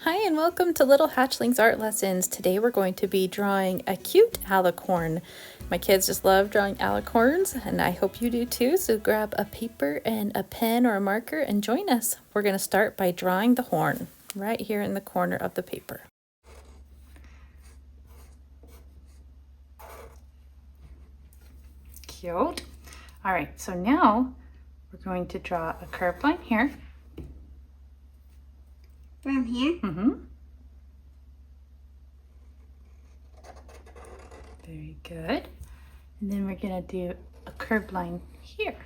Hi and welcome to Little Hatchlings Art Lessons. Today we're going to be drawing a cute alicorn. My kids just love drawing alicorns and I hope you do too, so grab a paper and a pen or a marker and join us. We're going to start by drawing the horn right here in the corner of the paper. Cute. All right, so now we're going to draw a curved line here. From here? Mm-hmm. Very good. And then we're gonna do a curved line here.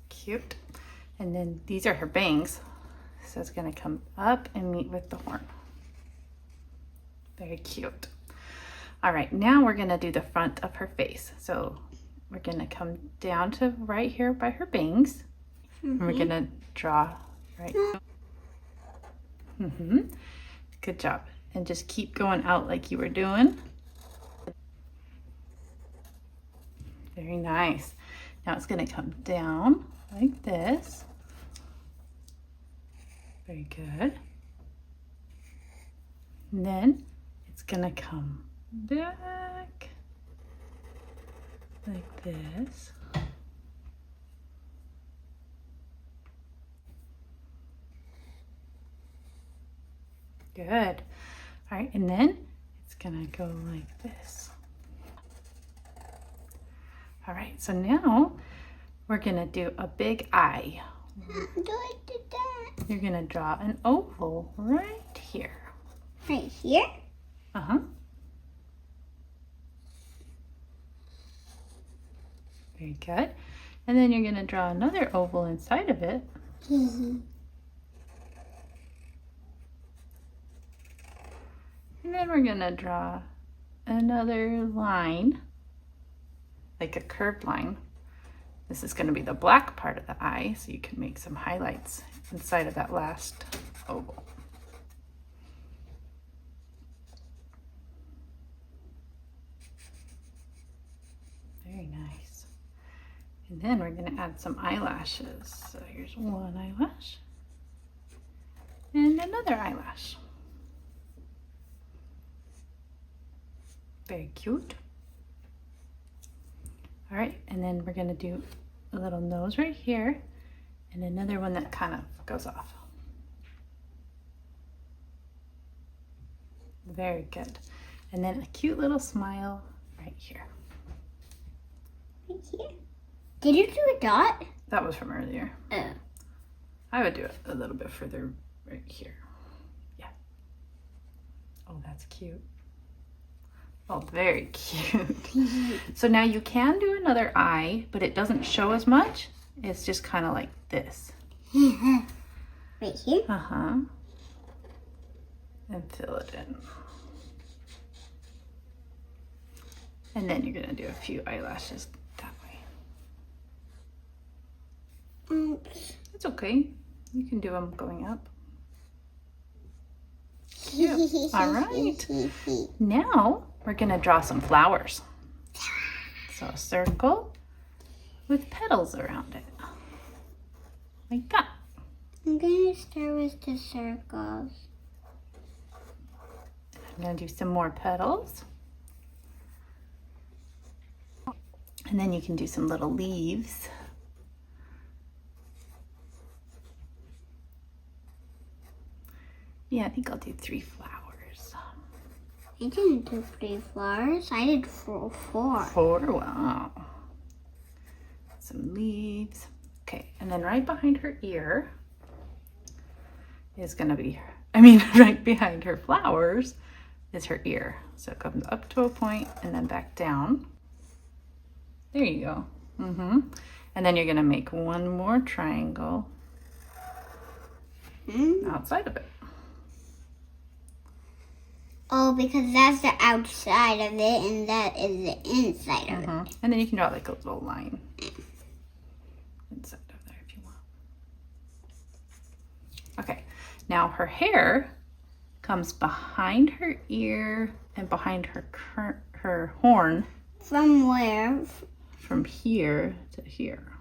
Cute. And then these are her bangs. So it's gonna come up and meet with the horn. Very cute. All right, now we're gonna do the front of her face. So we're gonna come down to right here by her bangs. And we're gonna draw right. Good job. And just keep going out like you were doing. Very nice. Now it's going to come down like this. Very good. And then it's going to come back like this. Good. All right, and then it's gonna go like this. All right, so now we're gonna do a big eye. You're gonna draw an oval right here. Right here? Uh-huh. Very good. And then you're gonna draw another oval inside of it. And then we're gonna draw another line, like a curved line. This is gonna be the black part of the eye, so you can make some highlights inside of that last oval. Very nice. And then we're gonna add some eyelashes. So here's one eyelash and another eyelash. Very cute. All right, and then we're gonna do a little nose right here and another one that kind of goes off. Very good. And then a cute little smile right here. Right here? Did you do a dot? That was from earlier. Oh. I would do it a little bit further right here. Yeah. Oh, that's cute. Oh, very cute. So now you can do another eye, but it doesn't show as much. It's just kind of like this. Right here? Uh-huh. And fill it in. And then you're gonna do a few eyelashes that way. Oops. It's okay. You can do them going up. Yeah. All right. Now we're gonna draw some flowers. So a circle with petals around it, like that. I'm gonna start with the circles. I'm gonna do some more petals. And then you can do some little leaves. Yeah, I think I'll do 3 flowers. I didn't do 3 flowers. I did 4. 4, wow. Some leaves. Okay, and then right behind her ear is gonna be, right behind her flowers is her ear. So it comes up to a point and then back down. There you go. And then you're gonna make one more triangle outside of it. Oh, because that's the outside of it and that is the inside of it. And then you can draw like a little line inside of there if you want. Okay, now her hair comes behind her ear and behind her horn. From where? From here to here.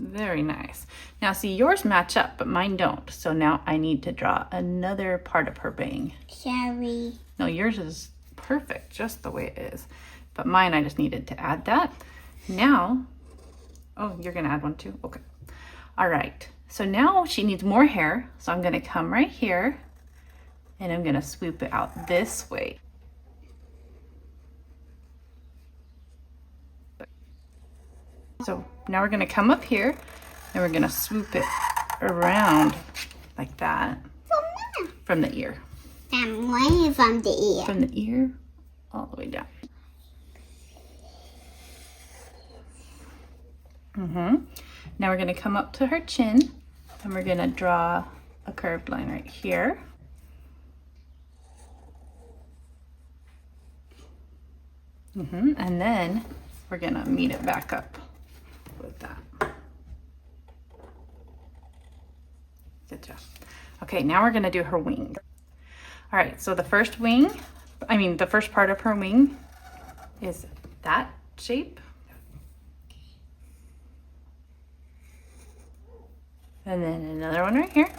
Very nice. Now see, yours match up, but mine don't. So now I need to draw another part of her bang. Sorry. No, yours is perfect, just the way it is. But mine, I just needed to add that. Now, oh, you're gonna add one too? Okay. All right, so now she needs more hair. So I'm gonna come right here and I'm gonna swoop it out this way. So now we're gonna come up here and we're gonna swoop it around like that from the ear. I'm way from the ear. From the ear all the way down. Now we're gonna come up to her chin and we're gonna draw a curved line right here. And then we're gonna meet it back up with that. Good job. Okay, now we're gonna do her wing. All right, so the first part of her wing is that shape. And then another one right here.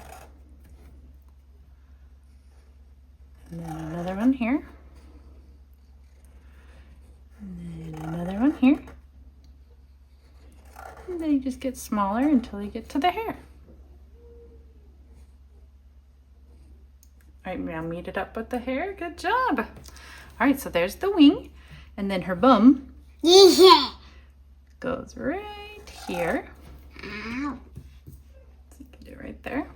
And then another one here. And then another one here. And then you just get smaller until you get to the hair. All right, now meet it up with the hair. Good job. All right, so there's the wing. And then her bum goes right here. Ow. So you can do it right there.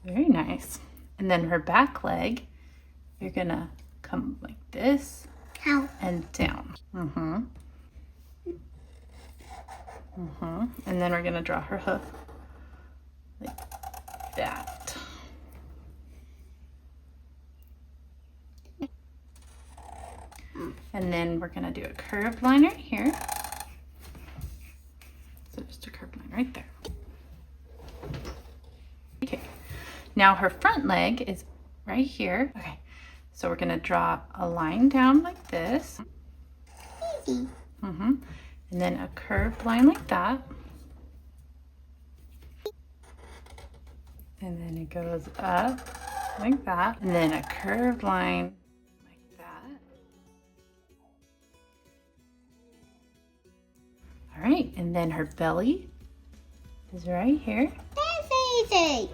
Very nice. And then her back leg, you're gonna come like this. Ow. And down. And then we're gonna draw her hoof like that. And then we're gonna do a curved line right here. So just a curved line right there. Okay, now her front leg is right here. Okay, so we're gonna draw a line down like this. Easy. And then a curved line like that. And then it goes up like that. And then a curved line like that. All right, and then her belly is right here. That's easy.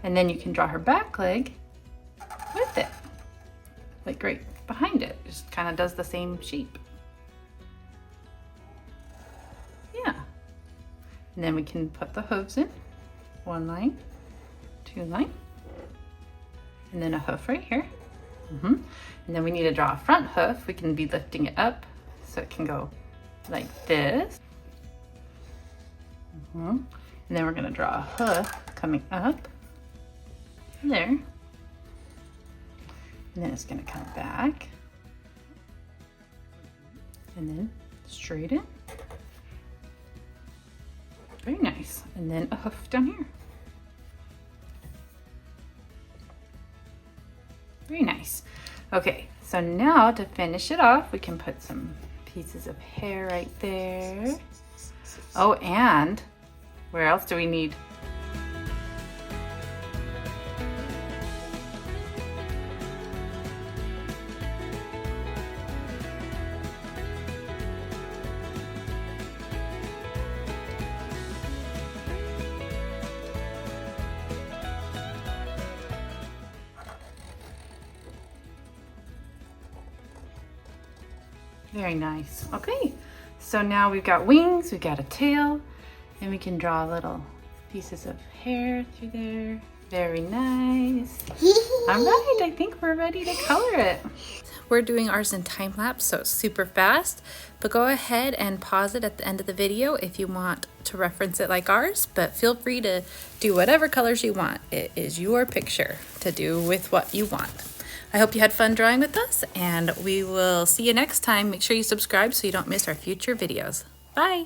And then you can draw her back leg with it. Like right behind it. Just kind of does the same shape. Yeah. And then we can put the hooves in. One line, two line, and then a hoof right here. And then we need to draw a front hoof. We can be lifting it up so it can go like this. And then we're gonna draw a hoof coming up there. And then it's gonna come back. And then straight in. Very nice. And then a hoof down here. Very nice. Okay, so now to finish it off, we can put some pieces of hair right there. Oh, and where else do we need? Very nice. Okay, so now we've got wings, we've got a tail, and we can draw little pieces of hair through there. Very nice. All right, I think we're ready to color it. We're doing ours in time lapse, so it's super fast, but go ahead and pause it at the end of the video if you want to reference it like ours, but feel free to do whatever colors you want. It is your picture to do with what you want. I hope you had fun drawing with us, and we will see you next time. Make sure you subscribe so you don't miss our future videos. Bye!